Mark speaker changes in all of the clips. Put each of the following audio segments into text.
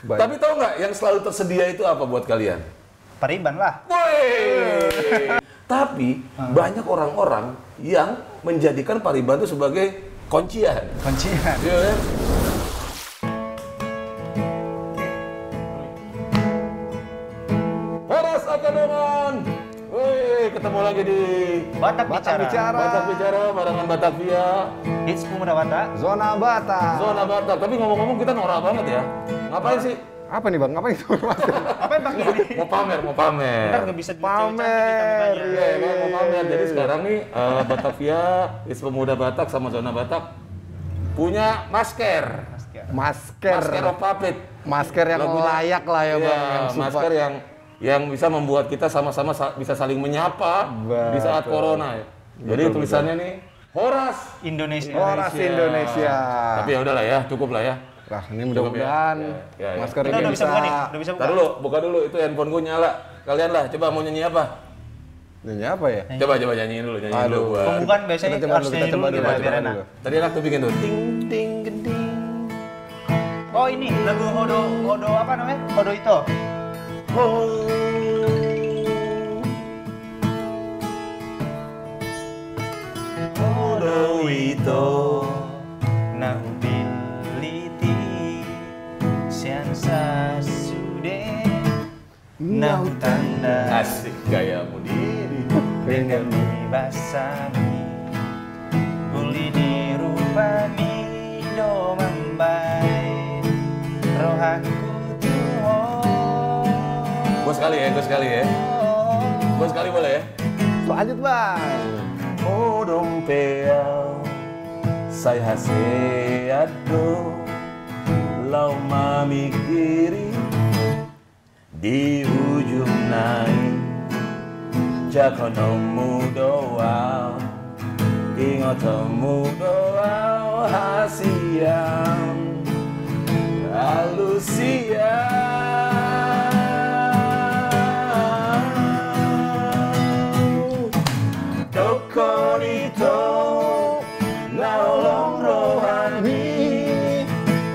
Speaker 1: Tapi tahu nggak yang selalu tersedia itu apa buat kalian?
Speaker 2: Pariban lah.
Speaker 1: Woi. Tapi banyak orang-orang yang menjadikan Pariban itu sebagai kuncian.
Speaker 2: Kuncian.
Speaker 1: Iya kan? Horas Akademon. Woi, ketemu lagi di
Speaker 2: Batak bicara.
Speaker 1: Batak Bicara barengan Batavia.
Speaker 2: Hits Pemuda Batak.
Speaker 3: Zona Batak.
Speaker 1: Zona Batak. Tapi ngomong-ngomong kita norak banget ya. Ngapain sih?
Speaker 3: Apa nih bang? Ngapain itu?
Speaker 2: Apa yang bang ini?
Speaker 1: Mau pamer.
Speaker 2: Ntar nggak bisa
Speaker 3: Pamer.
Speaker 1: Iya, kan mau pamer. Jadi sekarang nih Batavia, Hits Pemuda Batak sama Zona Batak punya masker. Masker of Puppet.
Speaker 3: Masker yang
Speaker 1: Lagunya-
Speaker 3: layak lah ya bang.
Speaker 1: Iya,
Speaker 3: Yang
Speaker 1: masker yang bisa membuat kita sama-sama bisa saling menyapa di saat
Speaker 3: Betul.
Speaker 1: corona ya. Jadi
Speaker 3: Betul,
Speaker 1: tulisannya nih Horas.
Speaker 2: Indonesia.
Speaker 3: Horas Indonesia.
Speaker 1: Tapi ya udahlah ya, cukup lah ya.
Speaker 3: Nah ini mudah-mudahan
Speaker 1: Ya.
Speaker 3: masker
Speaker 2: Kita
Speaker 3: ini
Speaker 2: udah bisa
Speaker 3: bisa
Speaker 2: buka nih. Udah bisa buka.
Speaker 1: Ntar dulu, buka dulu itu handphone gue nyala. Kalian lah, coba mau nyanyi apa?
Speaker 3: Ini apa ya?
Speaker 1: Coba nyanyiin dulu, nyanyiin dulu. Buat-
Speaker 2: Pembukaan biasanya
Speaker 3: Kita coba
Speaker 2: harus
Speaker 3: dulu,
Speaker 2: nyanyi
Speaker 3: kita coba
Speaker 2: dulu
Speaker 3: dulu,
Speaker 2: biar
Speaker 3: coba
Speaker 2: enak.
Speaker 3: dulu.
Speaker 1: Tadi anak tuh bikin tuh ting ting gending.
Speaker 2: Oh ini lagu Hodo apa namanya? Hodo itu.
Speaker 1: Hodo ito.
Speaker 2: Nang piliti siansa sude nang tanda
Speaker 1: Asik gayamu diri.
Speaker 2: dengan basami uli dirupani do mambai rohaku tuho.
Speaker 1: Gue sekali ya. Gue sekali boleh ya?
Speaker 3: Lanjut bang.
Speaker 1: Odong peao say haseado lau mamikiri di ujung naik jakonomu doa ingotomu doa hasiam alusiam Dokonito naolong rohani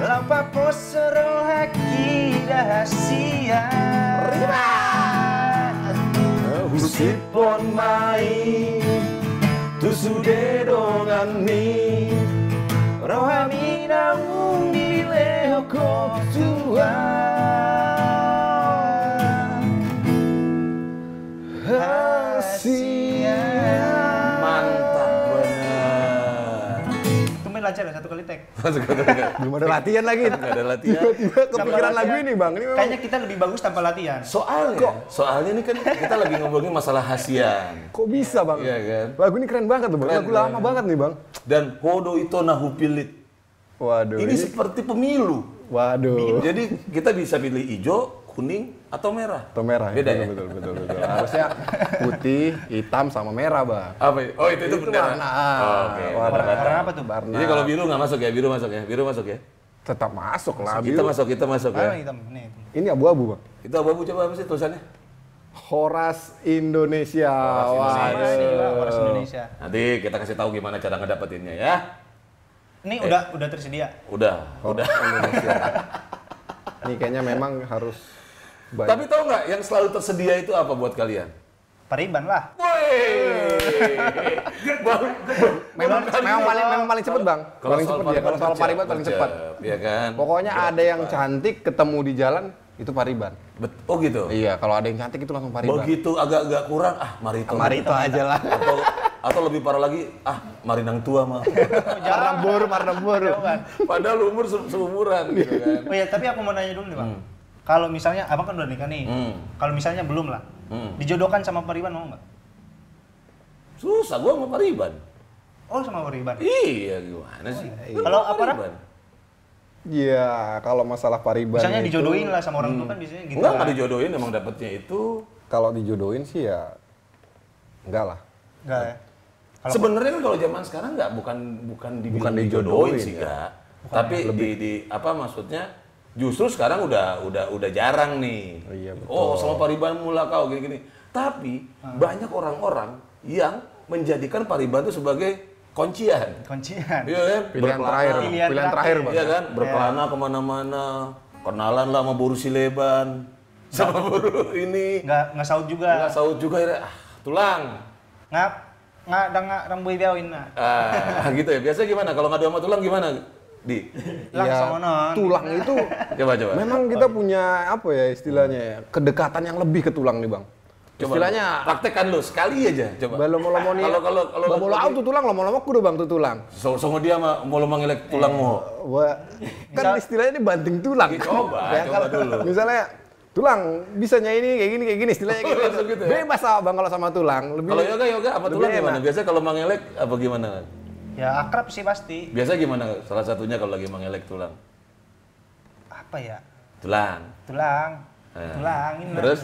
Speaker 2: Lampa posoro haki rahasia.
Speaker 1: Usipon mai tusude dongani
Speaker 2: Rohani naung dileho tua.
Speaker 1: mantap bener.
Speaker 2: Tumben lancar ya, satu kali tag.
Speaker 3: Belum ada latihan lagi.
Speaker 1: Nggak ada latihan.
Speaker 3: Tiba-tiba kepikiran
Speaker 2: Tanpa
Speaker 3: lagu
Speaker 2: latihan.
Speaker 3: ini bang. Ini memang
Speaker 2: Kayaknya kita lebih bagus tanpa latihan.
Speaker 1: Soalnya ini kan kita lagi ngomongin masalah hasian.
Speaker 3: kok bisa bang?
Speaker 1: Iya kan?
Speaker 3: Lagu ini keren banget tuh bang.
Speaker 1: Keren,
Speaker 3: Lagu lama
Speaker 1: keren.
Speaker 3: banget nih bang.
Speaker 1: Dan Hodo itu nahupilit.
Speaker 3: Waduh.
Speaker 1: Ini seperti pemilu.
Speaker 3: Waduh.
Speaker 1: Jadi kita bisa pilih hijau, kuning, atau merah.
Speaker 3: Atau merah.
Speaker 1: Beda ya?
Speaker 3: Betul. Harusnya putih, hitam sama merah bang.
Speaker 1: Apa? Oh itu
Speaker 3: Itu
Speaker 1: bendera.
Speaker 3: warna.
Speaker 1: Oh, oke.
Speaker 3: Warna.
Speaker 2: Warna apa tuh?
Speaker 3: Warna.
Speaker 1: Jadi kalau biru nggak masuk ya, biru masuk ya, biru masuk ya.
Speaker 3: Tetap masuk lah.
Speaker 1: Kita
Speaker 3: biru.
Speaker 1: masuk
Speaker 2: Ah,
Speaker 1: ya.
Speaker 2: hitam. Nih.
Speaker 3: Ini abu-abu bang.
Speaker 1: Itu abu-abu coba apa sih tulisannya?
Speaker 3: Horas Indonesia.
Speaker 1: Horas Indonesia.
Speaker 3: Waduh.
Speaker 2: Horas Indonesia.
Speaker 1: Nanti kita kasih tahu gimana cara ngedapetinnya ya.
Speaker 2: Ini udah tersedia.
Speaker 1: Udah.
Speaker 3: Indonesia. Ini kayaknya memang harus banyak.
Speaker 1: Tapi tahu nggak yang selalu tersedia itu apa buat kalian?
Speaker 2: Pariban lah.
Speaker 3: memang paling cepet bang. Paling cepet ya. Kalau soal Pariban paling cepat.
Speaker 1: Iya kan?
Speaker 3: Pokoknya ada yang cantik ketemu di jalan itu Pariban.
Speaker 1: Oh gitu.
Speaker 3: Iya, kalau ada yang cantik itu langsung Pariban.
Speaker 1: Begitu agak-agak kurang, Marito.
Speaker 3: Marito aja lah.
Speaker 1: Atau lebih parah lagi, Marinang tua mah.
Speaker 3: Marnebur.
Speaker 1: Padahal umur seumuran gitu kan.
Speaker 2: Oh iya, tapi aku mau nanya dulu nih bang. Kalau misalnya abang kan udah nikah nih. Kalau misalnya belum lah, dijodohkan sama Pariban mau nggak?
Speaker 1: Susah gua sama Pariban.
Speaker 2: Oh sama Pariban.
Speaker 1: Iya, gimana sih? Gua
Speaker 2: Kalau
Speaker 1: sama
Speaker 2: apa, Ra?
Speaker 1: Pariban.
Speaker 3: Iya, kalau masalah Pariban
Speaker 2: Misalnya
Speaker 3: itu,
Speaker 2: dijodohin lah sama orang tua kan biasanya gitu.
Speaker 1: Enggak
Speaker 2: kan.
Speaker 1: dijodohin, emang dapetnya itu.
Speaker 3: kalau dijodohin sih ya enggak lah.
Speaker 2: Enggak ya. Kalau
Speaker 1: Sebenarnya kan kalau zaman sekarang nggak bukan dibilang
Speaker 3: Bukan
Speaker 1: dijodohin
Speaker 3: dijodohin,
Speaker 1: sih
Speaker 3: ya.
Speaker 1: nggak. Tapi di apa maksudnya justru sekarang udah jarang nih.
Speaker 3: Oh, iya, betul.
Speaker 1: Oh sama Pariban mula kau gini-gini. Tapi banyak orang-orang yang menjadikan Pariban itu sebagai kuncian.
Speaker 2: kuncian.
Speaker 1: Iya kan?
Speaker 3: Pilihan
Speaker 1: Berkelana.
Speaker 3: terakhir, Bang.
Speaker 2: Pilihan
Speaker 3: Pilihan terakhir, Bang.
Speaker 1: Iya kan? Berkelana kemana-mana. kenalan lah sama Boru Sileban, sama Boru ini.
Speaker 2: Nggak saut juga.
Speaker 1: Nggak saut juga ya. Tulang.
Speaker 2: Nggak rambuy biawin nah.
Speaker 1: Gitu ya. Biasa gimana? Kalau ngadu sama tulang gimana?
Speaker 2: Langsung
Speaker 3: ya, tulang itu
Speaker 1: coba.
Speaker 3: Memang kita punya apa ya istilahnya ya, kedekatan yang lebih ke tulang nih Bang.
Speaker 1: Coba
Speaker 3: istilahnya
Speaker 1: praktekkan lu sekali aja coba.
Speaker 3: Balomo nih. Kalau bola tuh tulang lomo-lomo kudu Bang tuh tulang.
Speaker 1: Songo dia mah mau mangelek tulangmu.
Speaker 3: Kan istilahnya ini banting tulang.
Speaker 1: Coba dulu.
Speaker 3: Misalnya tulang bisanya ini kayak gini istilahnya gitu. Bebas Bang kalau sama tulang.
Speaker 1: Kalau yoga apa tulang gimana? Biasa kalau mangelek apa gimana?
Speaker 2: Ya akrab sih pasti.
Speaker 1: Biasa gimana salah satunya kalau lagi mangelek tulang?
Speaker 2: Apa ya?
Speaker 1: Tulang.
Speaker 2: Tulangin.
Speaker 1: Terus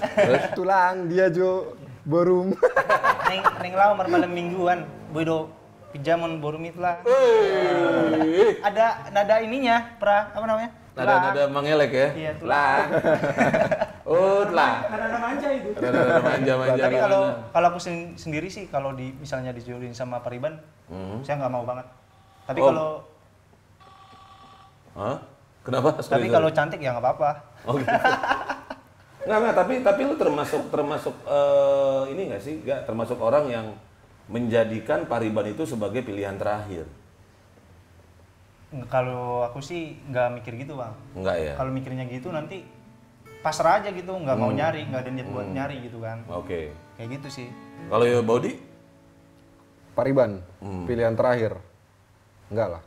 Speaker 3: tulang dia jo borum.
Speaker 2: Neng lau malam mingguan. Boydo pijamon borum itlah. Ada nada ininya, apa namanya?
Speaker 1: Nada mangelek ya?
Speaker 2: Iya, tulang.
Speaker 1: Tulang.
Speaker 2: Nada manja itu.
Speaker 1: Nada manja.
Speaker 2: Tapi kalau aku sendiri sih kalau misalnya dijodohin sama Pariban, saya nggak mau banget. Tapi kalau
Speaker 1: Kenapa?
Speaker 2: Tapi kalau cantik ya nggak apa-apa.
Speaker 1: Oh gitu. Nggak, tapi lu termasuk ini nggak sih? Nggak, termasuk orang yang menjadikan Pariban itu sebagai pilihan terakhir.
Speaker 2: Kalau aku sih nggak mikir gitu Bang.
Speaker 1: Nggak ya?
Speaker 2: Kalau mikirnya gitu nanti pasrah aja gitu, nggak mau nyari, nggak ada niat buat nyari gitu kan.
Speaker 1: Oke.
Speaker 2: Kayak gitu sih.
Speaker 1: Kalau ya Body?
Speaker 3: Pariban, pilihan terakhir. Enggak lah.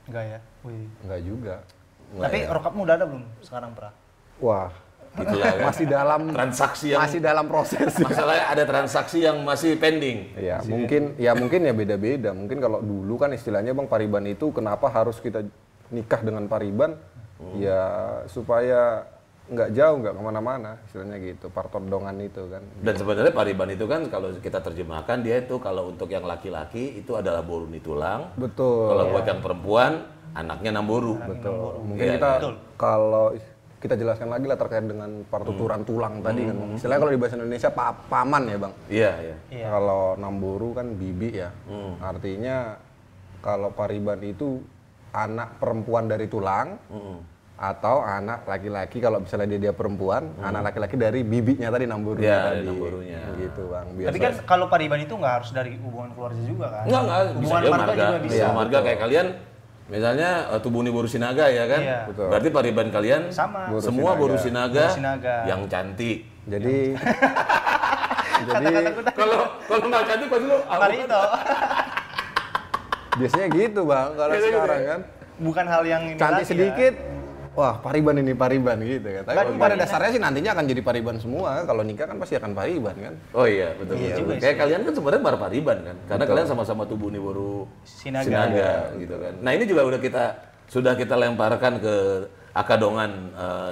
Speaker 2: Enggak ya? Wih.
Speaker 3: Enggak juga.
Speaker 2: Tapi rokapmu udah ada belum sekarang, Pra?
Speaker 3: Wah,
Speaker 1: Itulah, ya.
Speaker 3: masih dalam
Speaker 1: transaksi yang
Speaker 3: masih dalam proses.
Speaker 1: Masalahnya ada transaksi yang masih pending.
Speaker 3: Ya, mungkin ya beda-beda. Mungkin kalau dulu kan istilahnya Bang Pariban itu kenapa harus kita nikah dengan Pariban? Ya supaya nggak jauh, nggak kemana-mana, istilahnya gitu, partondongan itu kan.
Speaker 1: Dan sebenarnya Pariban itu kan kalau kita terjemahkan dia itu kalau untuk yang laki-laki itu adalah boruni tulang.
Speaker 3: Betul.
Speaker 1: Kalau buat yang perempuan anaknya namboru.
Speaker 3: Betul. Mungkin kita kalau kita jelaskan lagi lah terkait dengan partuturan tulang tadi kan. Istilahnya kalau di bahasa Indonesia paman ya Bang.
Speaker 1: Iya.
Speaker 3: Kalau namboru kan bibi ya. Artinya kalau Pariban itu anak perempuan dari tulang. Atau anak laki-laki kalau misalnya dia perempuan, anak laki-laki dari bibinya tadi namborunya tadi.
Speaker 1: Namborunya.
Speaker 3: Gitu Bang. Biasa.
Speaker 2: Tapi kan kalau Pariban itu nggak harus dari hubungan keluarga juga kan?
Speaker 1: Enggak.
Speaker 2: Hubungan marga juga bisa.
Speaker 1: Bisa marga kayak kalian, misalnya Tubuni Boru Sinaga ya kan?
Speaker 2: Iya.
Speaker 3: Betul.
Speaker 1: Berarti Pariban kalian
Speaker 2: sama.
Speaker 1: Semua Boru Sinaga
Speaker 2: yang
Speaker 1: cantik.
Speaker 3: Jadi
Speaker 1: kalau nggak cantik pasti lu
Speaker 2: Parito.
Speaker 3: biasanya gitu Bang kalau sekarang kan.
Speaker 2: Bukan hal yang ini
Speaker 3: cantik
Speaker 2: lagi
Speaker 3: sedikit. Ya. Wah, Pariban ini Pariban gitu kan. Tapi pada
Speaker 2: Pariban
Speaker 3: dasarnya sih nantinya akan jadi Pariban semua. Kalau nikah kan pasti akan Pariban kan.
Speaker 1: Oh iya, betul. Kayak kalian kan sebenarnya bar Pariban kan. Karena kalian sama-sama Tubuni Boru Sinaga gitu kan. Nah, ini juga sudah kita lemparkan ke Akadongan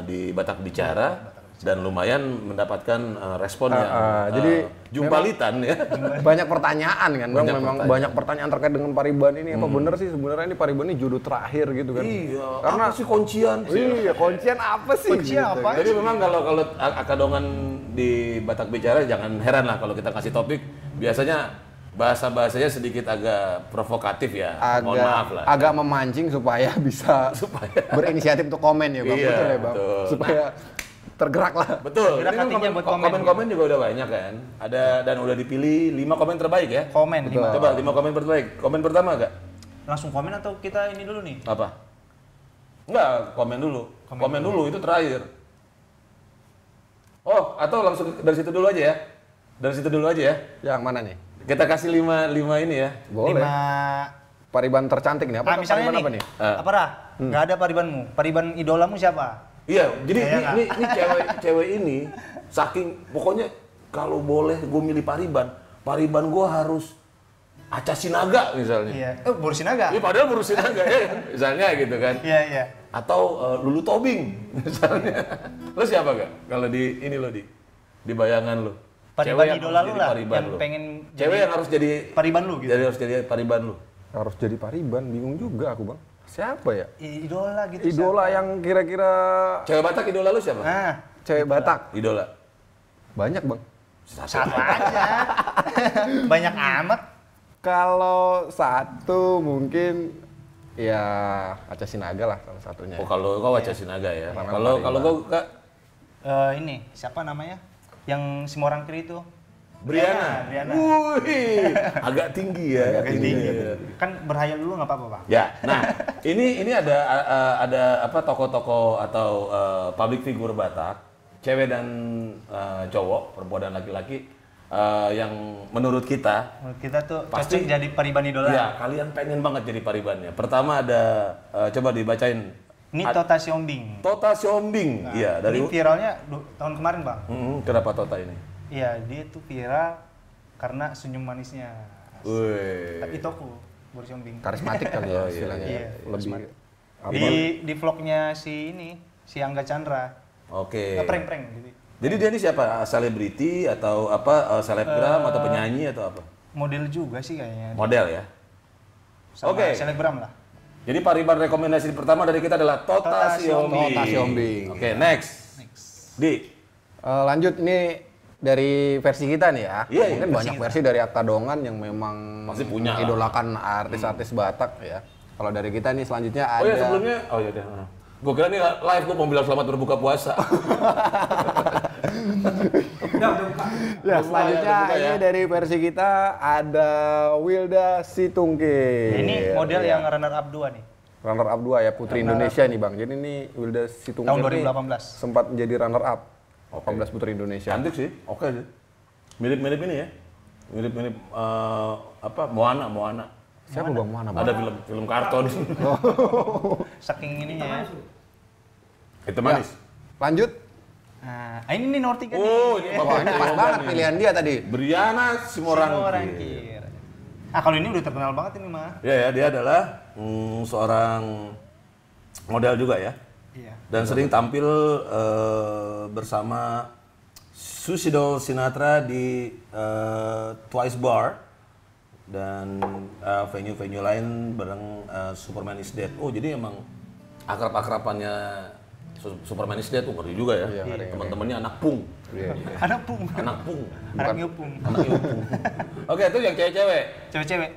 Speaker 1: di Batak Bicara dan lumayan mendapatkan respon yang
Speaker 3: jadi
Speaker 1: jumpalitan ya.
Speaker 3: Banyak pertanyaan kan Bang, memang banyak pertanyaan terkait dengan Pariban ini. Apa bener sih sebenarnya ini Pariban ini jodoh terakhir gitu kan?
Speaker 1: Iya,
Speaker 3: karena
Speaker 1: apa sih kuncian?
Speaker 3: Iya, kuncian apa sih?
Speaker 2: Kuncian
Speaker 3: gitu,
Speaker 2: apa?
Speaker 3: kan?
Speaker 1: Jadi memang kalau Akadongan di Batak Bicara jangan heran lah kalau kita kasih topik biasanya bahasa-bahasanya sedikit agak provokatif ya. Mohon maaf lah.
Speaker 3: Agak memancing supaya bisa berinisiatif untuk komen ya Bang.
Speaker 1: Iya,
Speaker 3: betul ya Bang.
Speaker 1: betul.
Speaker 3: Supaya tergerak lah.
Speaker 1: Betul.
Speaker 2: Gerak
Speaker 1: Ini kan
Speaker 2: hatinya buat komen.
Speaker 1: Komen juga udah banyak kan. Ada dan udah dipilih 5 komen terbaik ya.
Speaker 2: Komen 5.
Speaker 1: Coba 5 komen terbaik. Komen pertama enggak?
Speaker 2: Langsung komen atau kita ini dulu nih?
Speaker 1: Apa? Enggak, komen dulu. Komen dulu itu terakhir. Oh, atau langsung dari situ dulu aja ya. Dari situ dulu aja ya.
Speaker 3: Yang mana nih?
Speaker 1: Kita kasih 5 ini ya.
Speaker 3: Boleh.
Speaker 2: 5.
Speaker 3: Pariban tercantik nih. Apa
Speaker 2: misalnya
Speaker 3: Pariban
Speaker 2: nih,
Speaker 3: apa nih?
Speaker 2: Apa Rah? Nggak ada Paribanmu. Pariban idolamu siapa?
Speaker 1: Iya, jadi ini cewek ini saking pokoknya kalau boleh gue milih Pariban gue harus Aca Sinaga misalnya.
Speaker 2: Iya. Boru Sinaga.
Speaker 1: Iya, padahal Boru Sinaga ya kan? Misalnya gitu kan.
Speaker 2: Iya.
Speaker 1: Atau Lulu Tobing misalnya. Lo siapa gak? Kalau di bayangan lo.
Speaker 2: Pariban idola lu lah.
Speaker 1: Pariban
Speaker 2: yang
Speaker 1: lu.
Speaker 2: pengen
Speaker 1: cewek yang harus jadi
Speaker 2: Pariban lu gitu.
Speaker 1: Jadi harus jadi Pariban lu.
Speaker 3: Harus jadi Pariban, bingung juga aku Bang. Siapa ya?
Speaker 2: Idola gitu.
Speaker 3: Idola yang kira-kira
Speaker 1: Cewek Batak idola lu siapa?
Speaker 2: Nah,
Speaker 3: cewek Batak.
Speaker 1: Idola.
Speaker 3: Banyak Bang.
Speaker 2: satu aja. Banyak amat.
Speaker 3: Kalau satu mungkin Ya Waca Sinaga lah salah satunya.
Speaker 1: Oh, kalau kau Waca Sinaga ya. Kalau kau Kak
Speaker 2: Ini siapa namanya? Yang Simorang Kiri itu?
Speaker 1: Briana. Wih, agak tinggi ya.
Speaker 2: Agak tinggi. Kan berhayal dulu nggak apa-apa, Pak.
Speaker 1: Ya, nah ini ada apa tokoh-tokoh atau public figure Batak, cewek dan cowok, perempuan dan laki-laki yang menurut kita
Speaker 2: tuh
Speaker 1: pasti
Speaker 2: cocok jadi Pariban idola.
Speaker 1: Ya, kalian pengen banget jadi Paribannya. Pertama ada coba dibacain.
Speaker 2: Ini Tota Siombing.
Speaker 1: Tota Siombing, iya
Speaker 2: Ini viralnya tahun kemarin, Bang.
Speaker 1: Kenapa Tota ini?
Speaker 2: Iya, dia tuh viral karena senyum manisnya.
Speaker 1: Wih.
Speaker 2: Tapi Toku, Boris Siombing.
Speaker 3: Karismatik kali ya istilahnya.
Speaker 2: Iya,
Speaker 3: Lebih
Speaker 2: di vlognya si Angga Chandra.
Speaker 1: Oke.
Speaker 2: Prank-prank gitu.
Speaker 1: Jadi dia ini siapa? Selebriti atau apa? Selebgram atau penyanyi atau apa?
Speaker 2: Model juga sih kayaknya.
Speaker 1: Model ya.
Speaker 2: Oke. Selebgram lah.
Speaker 1: Jadi Pariban rekomendasi pertama dari kita adalah Tota Siombing. Oke, next. Di.
Speaker 3: Lanjut ini dari versi kita nih ya.
Speaker 1: Iya,
Speaker 3: mungkin banyak versi dari Akadongan yang memang
Speaker 1: pasti punya
Speaker 3: idolakan artis-artis Batak ya. Kalau dari kita nih selanjutnya ada.
Speaker 1: Oh ya sebelumnya, oh ya udah. Gue kira nih live gue mau bilang selamat berbuka puasa.
Speaker 3: Ya selanjutnya ini dari versi kita ada Wilda Situngke.
Speaker 2: Ini model yang runner up 2 nih.
Speaker 3: Runner up 2 ya Putri Indonesia nih Bang. Jadi ini Wilda Situngke
Speaker 2: tahun 2018
Speaker 3: sempat menjadi runner up 18 Putri Indonesia.
Speaker 1: Cantik sih, oke sih. Mirip-mirip ini ya. Mirip-mirip apa? Moana.
Speaker 3: Siapa Bang Moana?
Speaker 1: Ada film karton.
Speaker 2: Saking ininya ya.
Speaker 1: Itu manis.
Speaker 3: Lanjut.
Speaker 2: Nah, ini nih nomor 3 nih.
Speaker 1: Oh, ini
Speaker 3: Pas banget pilihan dia tadi.
Speaker 1: Briana Simorangkir.
Speaker 2: Kalau ini udah terkenal banget ini mah.
Speaker 1: Ya, dia adalah seorang model juga ya.
Speaker 2: Iya.
Speaker 1: Dan sering tampil bersama Susidol Sinatra di Twice Bar dan venue-venue lain bareng Superman is Dead. Oh, jadi emang akrab-akrabannya Superman is Dead tuh ngeri juga ya.
Speaker 3: Iya,
Speaker 1: teman-temannya anak pung.
Speaker 3: Iya.
Speaker 2: Anak pung.
Speaker 1: Anak pung.
Speaker 2: Anak ngepung.
Speaker 1: Anak ngepung. Oke, itu yang cewek-cewek.
Speaker 2: Cewek-cewek.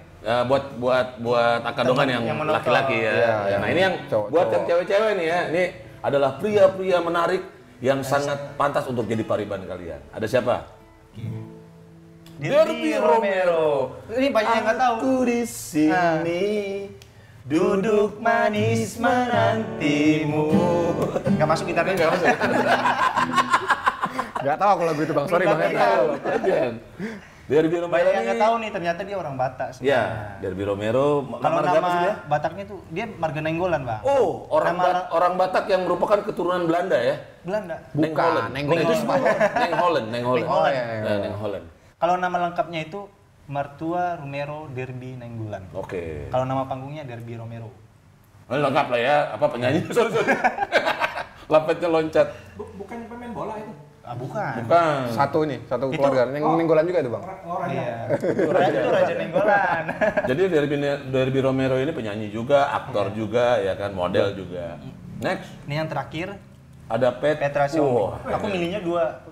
Speaker 1: Buat Akadongan yang laki-laki ya. Nah, ini yang buat yang cewek-cewek nih ya. Ini adalah pria-pria menarik yang sangat pantas untuk jadi Pariban kalian. Ada siapa?
Speaker 2: Derby Romero. Ini banyak yang nggak tahu.
Speaker 1: Aku di sini duduk manis menantimu.
Speaker 2: Nggak masuk gitarnya.
Speaker 1: Nggak masuk.
Speaker 3: Nggak tahu kalau gitu Bang. Sorry Bang.
Speaker 1: Derby Romero.
Speaker 2: Banyak yang nggak tahu nih, ternyata dia orang Batak sebenarnya.
Speaker 1: Ya, Derby Romero.
Speaker 2: Kalau
Speaker 1: marga apa sih dia?
Speaker 2: nama Bataknya tuh dia marga Nenggolan, Bang.
Speaker 1: Oh, orang Batak yang merupakan keturunan Belanda ya?
Speaker 2: Belanda.
Speaker 3: Bukan,
Speaker 1: Neng itu Neng Holland.
Speaker 2: Neng
Speaker 1: Holland.
Speaker 2: Kalau nama lengkapnya itu Mertua Romero Derby Nenggolan.
Speaker 1: Oke.
Speaker 2: Kalau nama panggungnya Derby Romero.
Speaker 1: Oh, lengkap lah ya, apa penyanyi? Sorry. Lapetnya loncat.
Speaker 4: Bukannya pemain bola itu?
Speaker 2: Bukan.
Speaker 3: Satu keluarga. Nenggolan juga itu Bang.
Speaker 2: Iya. Itu Raja Nenggolan.
Speaker 1: Jadi Derby Romero ini penyanyi juga, aktor juga, ya kan, model juga. Next.
Speaker 2: Ini yang terakhir
Speaker 1: Ada
Speaker 2: Petra Siombing.
Speaker 1: Wah.
Speaker 2: Aku milihnya dua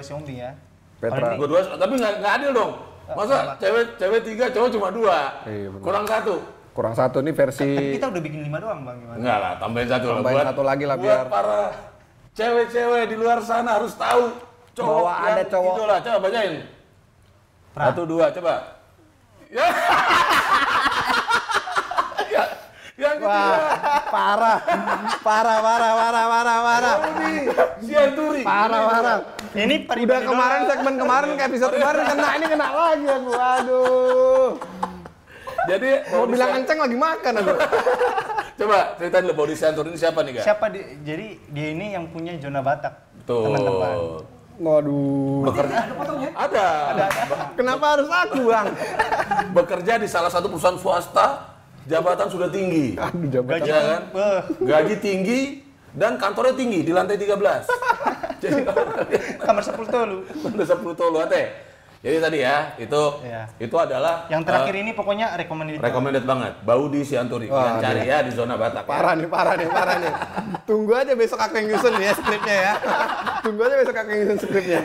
Speaker 2: Siombing ya.
Speaker 3: Petra.
Speaker 2: Kalau ini-
Speaker 1: Gua dua, tapi nggak adil dong. Masa cewek 3, cowok cuma 2?
Speaker 3: Iya, bener.
Speaker 1: Kurang 1.
Speaker 3: Kurang satu nih versi.
Speaker 2: Kita udah bikin 5 doang, Bang, gimana?
Speaker 1: Enggak lah, tambahin 1 lah.
Speaker 3: Tambahin satu lagi lah, biar-
Speaker 1: Buat para cewek-cewek di luar sana harus tahu cowok
Speaker 3: Bahwa
Speaker 1: yang
Speaker 3: ada cowok.
Speaker 1: idola. Coba bacain. 1, 2, coba. Ya. Yang ketiga.
Speaker 3: Parah.
Speaker 1: Sianturi.
Speaker 3: Parah.
Speaker 2: Ini
Speaker 3: Udah kemarin segmen kemarin ke episode kemarin kena lagi aku. Aduh.
Speaker 1: Jadi
Speaker 3: Mau bilang kenceng lagi makan aku.
Speaker 1: coba ceritain dulu Bodi Sianturi ini siapa nih, Kak?
Speaker 2: Jadi dia ini yang punya zona Batak.
Speaker 1: Tuh.
Speaker 2: Teman-teman.
Speaker 3: Waduh.
Speaker 1: Bekerja. Ada.
Speaker 3: Kenapa harus aku, Bang?
Speaker 1: Bekerja di salah satu perusahaan swasta, jabatan sudah tinggi.
Speaker 3: Aduh, jabatan.
Speaker 1: Ya kan? Gaji tinggi dan kantornya tinggi di lantai 13. Jadi
Speaker 2: Kamar 10 tolu.
Speaker 1: udah 10 tolu ate. Jadi tadi ya,
Speaker 2: Iya.
Speaker 1: itu adalah
Speaker 2: Yang terakhir ini pokoknya recommended.
Speaker 1: recommended banget. Baudi Sianturi.
Speaker 3: Wah,
Speaker 1: Yang cari ya di zona Batak.
Speaker 3: Parah nih. Tunggu aja besok aku yang nyusun ya skripnya ya. Tunggu aja besok aku yang nyusun skripnya.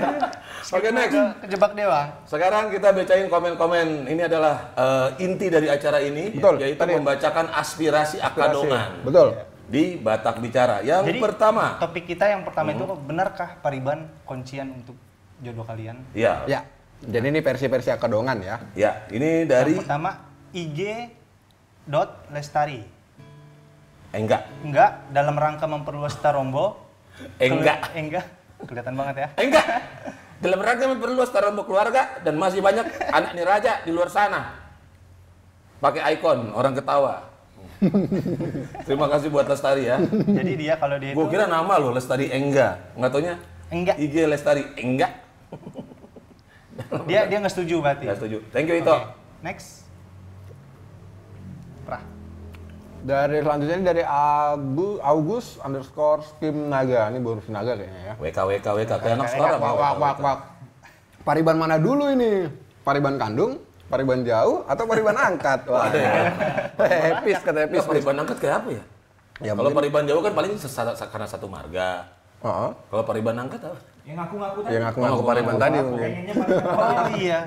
Speaker 1: Oke, next.
Speaker 2: Kejebak dewa.
Speaker 1: Sekarang kita bacain komen-komen. Ini adalah inti dari acara ini,
Speaker 3: Betul.
Speaker 1: yaitu membacakan aspirasi Akadongan.
Speaker 3: Betul.
Speaker 1: Di Batak Bicara. Yang
Speaker 2: Jadi,
Speaker 1: pertama.
Speaker 2: Topik kita yang pertama itu, benarkah Pariban kuncian untuk jodoh kalian?
Speaker 1: Ya.
Speaker 3: Ya. Jadi ini versi-versi Akadongan ya.
Speaker 1: Ya, ini dari
Speaker 2: Yang pertama, IG.lestari.
Speaker 1: Enggak.
Speaker 2: Enggak, dalam rangka memperluas Tarombo.
Speaker 1: Enggak.
Speaker 2: Enggak. Kelihatan banget ya.
Speaker 1: Enggak. Dalam rangka memperluas Tarombo keluarga dan masih banyak anak niraja di luar sana. Pakai ikon orang ketawa. Terima kasih buat Lestari ya.
Speaker 2: Jadi dia kalau dia itu...
Speaker 1: Gue kira nama lo Lestari Enggak. Nggak taunya
Speaker 2: Enggak.
Speaker 1: IG Lestari Enggak.
Speaker 2: Dia nggak setuju berarti.
Speaker 1: Nggak setuju. Thank you Ito.
Speaker 2: Oke, next. Prah.
Speaker 3: Dari selanjutnya ini dari August underscore Skim Naga. Ini baru si Naga kayaknya ya.
Speaker 1: WK kayak anak sekarang.
Speaker 3: Wak. Pariban mana dulu ini? Pariban kandung, Pariban jauh, atau Pariban angkat? Wah,
Speaker 1: Ada ya?
Speaker 3: Epis kata Epis.
Speaker 1: Pariban angkat kayak apa ya?
Speaker 3: Ya,
Speaker 1: kalau
Speaker 3: mungkin-
Speaker 1: Pariban jauh kan paling karena satu marga.
Speaker 3: Heeh.
Speaker 1: Kalau Pariban angkat apa?
Speaker 2: Yang ngaku-ngaku tadi.
Speaker 3: Yang ngaku Pariban tadi mungkin.
Speaker 2: Pengennya Pariban. Oh iya.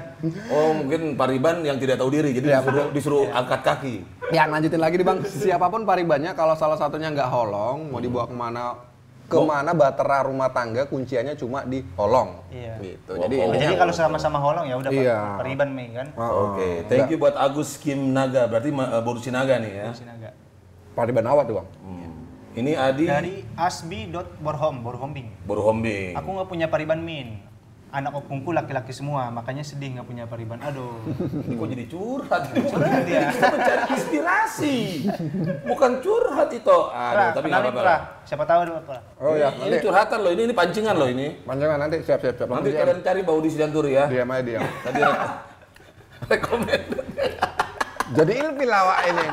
Speaker 1: Oh mungkin Pariban yang tidak tahu diri, jadi disuruh angkat kaki.
Speaker 3: Ya lanjutin lagi nih Bang. Siapapun Paribannya kalau salah satunya nggak holong, mau dibawa kemana batera rumah tangga kunciannya cuma di holong.
Speaker 2: Iya.
Speaker 3: Gitu.
Speaker 1: Oh,
Speaker 3: Jadi
Speaker 1: oh.
Speaker 3: ini
Speaker 2: Jadi kalau sama-sama holong ya udah
Speaker 3: Iya.
Speaker 2: Pariban Mei kan.
Speaker 1: Oke, thank you buat Agus Kim Naga, berarti Borusi Naga nih ya.
Speaker 2: Sinaga.
Speaker 3: Pariban awat tuh Bang.
Speaker 1: Ini Adi
Speaker 2: Dari Borhombing.
Speaker 1: Boruhombing.
Speaker 2: Aku nggak punya Pariban Min. Anak opungku laki-laki semua, makanya sedih nggak punya Pariban. Aduh.
Speaker 1: Ini kok jadi curhat?
Speaker 2: Curhat ya.
Speaker 1: Kita mencari inspirasi, bukan curhat itu.
Speaker 2: Prah,
Speaker 1: Tapi nggak
Speaker 2: kenalin
Speaker 1: apa-apa.
Speaker 2: Prah. Siapa tahu ada Prah.
Speaker 3: Oh ya,
Speaker 1: Ini curhatan loh, ini pancingan loh ini.
Speaker 3: panjangan nanti siap.
Speaker 1: Nanti kalian cari Bau di Sidanturi ya.
Speaker 3: Diam aja diam.
Speaker 1: Tadi rekomend.
Speaker 3: Jadi ilfil lawak ini.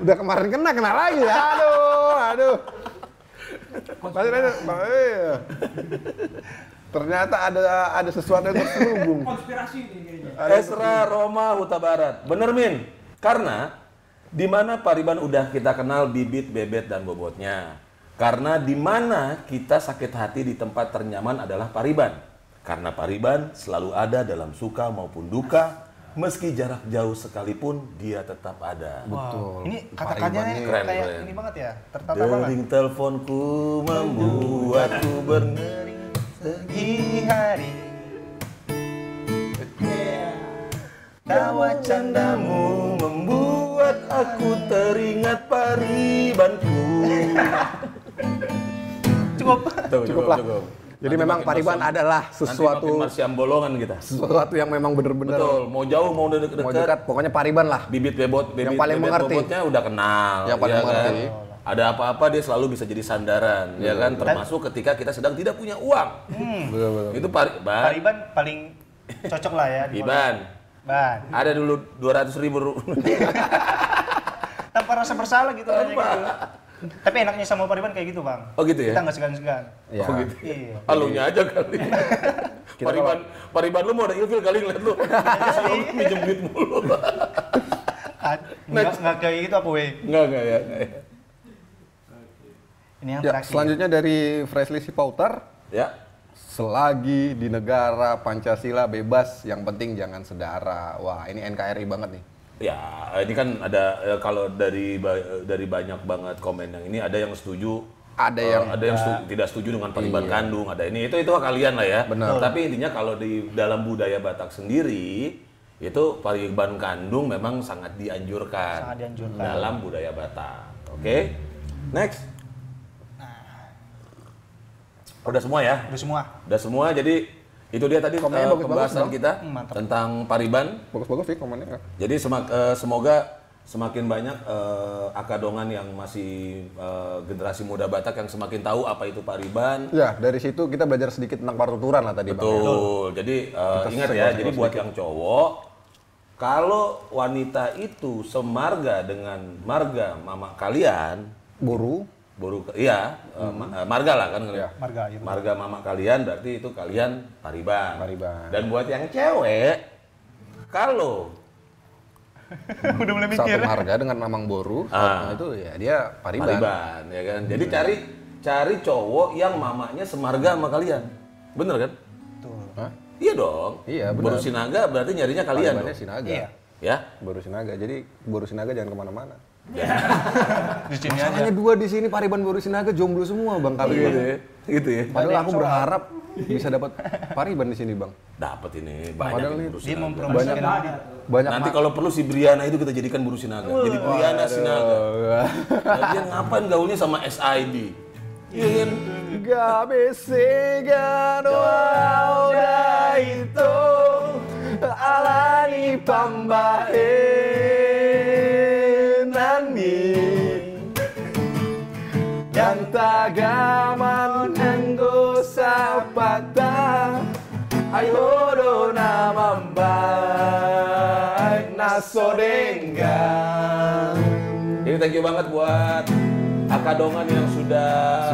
Speaker 3: Udah kemarin kena lagi. Aduh. Ternyata ada sesuatu yang terselubung.
Speaker 2: Konspirasi ini kayaknya.
Speaker 1: Esra Roma Huta Barat. Bener Min, karena di mana Pariban udah kita kenal bibit, bebet, dan bobotnya. Karena di mana kita sakit hati di tempat ternyaman adalah Pariban. Karena Pariban selalu ada dalam suka maupun duka. Meski jarak jauh sekalipun, dia tetap ada.
Speaker 2: Wow. Ini
Speaker 3: Pariban
Speaker 2: kata-katanya
Speaker 3: ini
Speaker 1: keren,
Speaker 2: kayak
Speaker 1: keren.
Speaker 2: ini banget ya, tertata banget.
Speaker 1: Dering teleponku membuatku bernering
Speaker 2: Di hari
Speaker 1: tawa candamu membuat aku teringat Paribanku.
Speaker 3: Cukup lah. Jadi
Speaker 1: Nanti
Speaker 3: memang
Speaker 1: makin
Speaker 3: Pariban
Speaker 1: masam-
Speaker 3: adalah
Speaker 1: Nanti
Speaker 3: sesuatu
Speaker 1: makin marsiam bolongan kita.
Speaker 3: sesuatu yang memang benar-benar
Speaker 1: Betul, mau jauh mau
Speaker 3: mau
Speaker 1: dekat,
Speaker 3: dekat, pokoknya Pariban lah.
Speaker 1: bibit bebot,
Speaker 3: Yang paling
Speaker 1: bebet
Speaker 3: mengerti.
Speaker 1: bobotnya udah kenal.
Speaker 3: Yang paling
Speaker 1: ya
Speaker 3: mengerti.
Speaker 1: Kan? Ada apa-apa dia selalu bisa jadi sandaran, ya kan? Termasuk ketika kita sedang tidak punya uang.
Speaker 3: Betul.
Speaker 1: Itu Pariban.
Speaker 2: Pariban paling cocok lah ya. di
Speaker 1: Iban.
Speaker 2: Ban.
Speaker 1: Ada dulu 200.000
Speaker 2: Tanpa rasa bersalah gitu aja gitu. Tapi enaknya sama Pariban kayak gitu, Bang.
Speaker 1: Oh gitu ya?
Speaker 2: Kita nggak segan-segan.
Speaker 3: Ya.
Speaker 1: Oh gitu.
Speaker 2: Iya.
Speaker 1: Halunya aja kali. Pariban lu mau ada ilfil kali ngeliat lu. Selalu minjem duit mulu.
Speaker 2: Nggak kayak gitu aku, weh.
Speaker 1: Enggak ya.
Speaker 2: Ini yang
Speaker 3: Ya,
Speaker 2: terakhir.
Speaker 3: selanjutnya dari Freshly Sipauter.
Speaker 1: Ya.
Speaker 3: Selagi di negara Pancasila bebas, yang penting jangan sedara. Wah, ini NKRI banget nih.
Speaker 1: Ya, ini kan ada kalau dari banyak banget komen yang ini ada yang setuju,
Speaker 3: Ada yang
Speaker 1: tidak setuju dengan Pariban kandung, ada ini itu kalian lah ya.
Speaker 3: Benar.
Speaker 1: Tapi intinya kalau di dalam budaya Batak sendiri itu Pariban kandung memang sangat dianjurkan.
Speaker 2: Sangat dianjurkan.
Speaker 1: Dalam budaya Batak. Oke. Next. Udah semua ya?
Speaker 2: Udah semua.
Speaker 1: Udah semua. Jadi itu dia tadi
Speaker 3: Komennya bagus-bagus,
Speaker 1: pembahasan
Speaker 3: Bang.
Speaker 1: kita
Speaker 2: Mantap.
Speaker 1: tentang Pariban.
Speaker 3: Bagus-bagus sih komennya.
Speaker 1: Jadi semoga semakin banyak akadongan yang masih generasi muda Batak yang semakin tahu apa itu Pariban.
Speaker 3: Ya, dari situ kita belajar sedikit tentang partuturan lah tadi, Bang.
Speaker 1: Betul. Jadi ingat ya, jadi buat yang cowok, kalau wanita itu semarga dengan marga mama kalian,
Speaker 3: Buru.
Speaker 1: marga lah kan.
Speaker 3: Iya.
Speaker 2: Marga, iya.
Speaker 1: Marga mama kalian berarti itu kalian Pariban.
Speaker 3: Pariban.
Speaker 1: Dan buat yang cewek, kalau
Speaker 2: Udah mulai
Speaker 3: Satu
Speaker 2: mikir.
Speaker 3: marga dengan Mamang Boru,
Speaker 1: Ah.
Speaker 3: itu ya dia Pariban.
Speaker 1: Pariban, ya kan. Jadi cari cowok yang mamanya semarga sama kalian. Bener kan? Iya dong.
Speaker 3: Iya, benar.
Speaker 1: Boru Sinaga berarti nyarinya kalian
Speaker 3: Paribannya
Speaker 1: dong.
Speaker 3: Sinaga.
Speaker 2: Iya.
Speaker 1: Ya?
Speaker 3: Boru Sinaga. Jadi Boru Sinaga jangan kemana-mana.
Speaker 2: Di sini aja.
Speaker 3: Masalahnya dua di sini Pariban Boru Sinaga jomblo semua Bang kali
Speaker 1: Gitu
Speaker 3: ini.
Speaker 1: ya. Gitu ya.
Speaker 3: Padahal aku berharap bisa dapat Pariban di sini Bang.
Speaker 1: Dapat ini banyak
Speaker 3: Padahal
Speaker 1: ini
Speaker 3: nih,
Speaker 1: Boru
Speaker 2: Dia
Speaker 1: Sinaga.
Speaker 2: mempromosikan
Speaker 3: Banyak
Speaker 1: Nanti kalau perlu si Briana itu kita jadikan Boru Sinaga. Jadi Briana Sinaga. Lagian ngapain gaulnya sama SID? Iya kan?
Speaker 3: Gak bisa doa itu alani pambahenani dan tagaman hanggo sapata ayo dona mambai nasodenggang.
Speaker 1: Ini thank you banget buat Akadongan yang sudah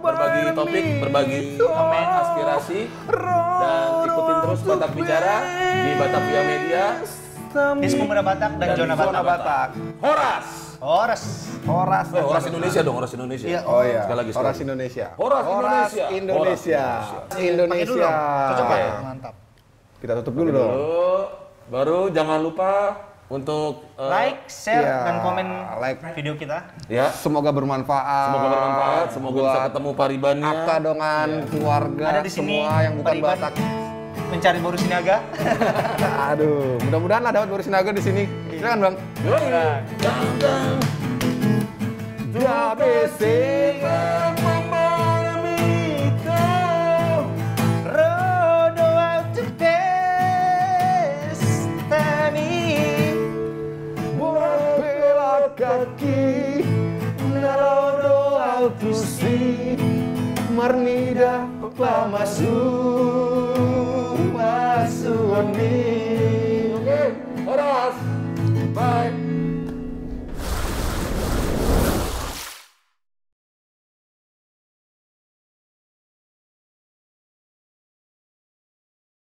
Speaker 1: berbagi topik, berbagi aspirasi, dan ikutin terus Batak Bicara di Batavia Media.
Speaker 2: Di Sumber Batak dan Zona Batak.
Speaker 1: Horas!
Speaker 3: Horas
Speaker 1: Indonesia dong, Horas Indonesia.
Speaker 2: Iya.
Speaker 3: Oh iya,
Speaker 1: Sekali lagi,
Speaker 3: Horas
Speaker 1: sekali.
Speaker 3: Indonesia.
Speaker 1: Horas Indonesia.
Speaker 3: Indonesia.
Speaker 2: Pakai dulu
Speaker 3: Indonesia.
Speaker 2: dong. Cocok ya? Mantap.
Speaker 3: Kita tutup dulu dong.
Speaker 1: Baru jangan lupa untuk
Speaker 2: Like, share,
Speaker 3: iya,
Speaker 2: dan komen
Speaker 3: like.
Speaker 2: video kita.
Speaker 1: ya,
Speaker 3: Semoga bermanfaat.
Speaker 1: semoga
Speaker 3: buat
Speaker 1: bisa ketemu Paribannya.
Speaker 3: Akadongan keluarga
Speaker 2: Ada di sini,
Speaker 3: semua yang bukan
Speaker 2: Pariban.
Speaker 3: Batak.
Speaker 2: Mencari Boru Sinaga.
Speaker 3: Aduh, mudah-mudahan lah dapat Boru Sinaga di sini. Silakan Bang. Ya besega
Speaker 2: Rodo auto destiny.
Speaker 3: buat bela kaki narodo autusi marnida pamasu masuni.
Speaker 1: Horas, bye.